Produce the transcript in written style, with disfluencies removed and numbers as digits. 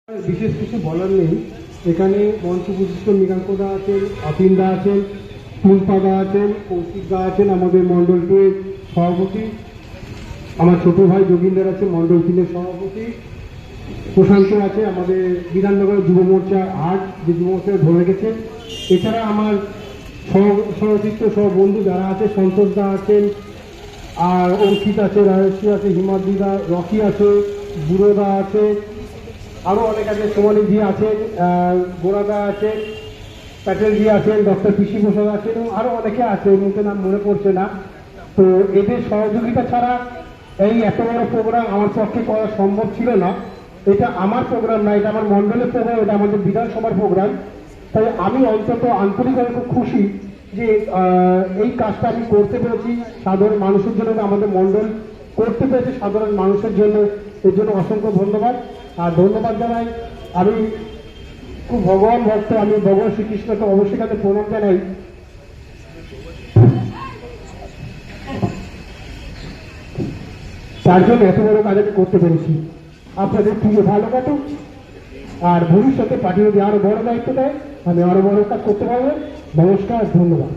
বিশেষ কিছু বলার নেই। এখানে মঞ্চ বিশিষ্ট মৃগাঙ্কদা আছেন, অতীনদা আছেন, টুম্পাদা আছেন, কৌশিকদা আছেন, আমাদের মণ্ডল 2 এর সভাপতি, আমার ছোট ভাই যোগিন্দর আছে মণ্ডল 3 এর সভাপতি, প্রশান্ত আছে আমাদের বিধাননগর যুব মোর্চা 8 যে যুব মোর্চা ধরে রেখেছে। এছাড়া আমার সহচিত্র সহ বন্ধু যারা আছে, সন্তোষদা আছেন, আর অঙ্কিত আছে, রাজশ্রী আছে, হিমাদ্রিদা, রকি আছে, বুড়োদা আছে, আরও অনেক আছে, সোমালিজি আছেন, গোড়াদা আছেন, প্যাটেলজি আছেন, ডক্টর পিসি প্রসাদ আছেন, আরও অনেকে আছে, এই মুহূর্তে নাম মনে পড়ছে না। তো এদের সহযোগিতা ছাড়া এই এত বড় প্রোগ্রাম আমার পক্ষে করা সম্ভব ছিল না। এটা আমার প্রোগ্রাম না, এটা আমার মণ্ডলের প্রোগ্রাম, এটা আমাদের বিধানসভার প্রোগ্রাম। তাই আমি অন্তত আন্তরিকভাবে খুব খুশি যে এই কাজটা আমি করতে পেরেছি সাধারণ মানুষের জন্য, আমাদের মণ্ডল করতে পেরেছে সাধারণ মানুষের জন্য। এর জন্য অসংখ্য ধন্যবাদ। আর ধন্যবাদ জানাই, আমি খুব ভগবান ভক্ত, আমি ভগবান শ্রীকৃষ্ণকে অবশ্যই কাছে প্রণাম জানাই। তার জন্য এত বড় কাজ আমি করতে পেরেছি। আপনাদের পুজো ভালো কাটুক, আর ভবিষ্যতে পার্টি যদি আরো বড় দায়িত্ব দেয় আমি আরো বড় কাজ করতে পারবো। নমস্কার, ধন্যবাদ।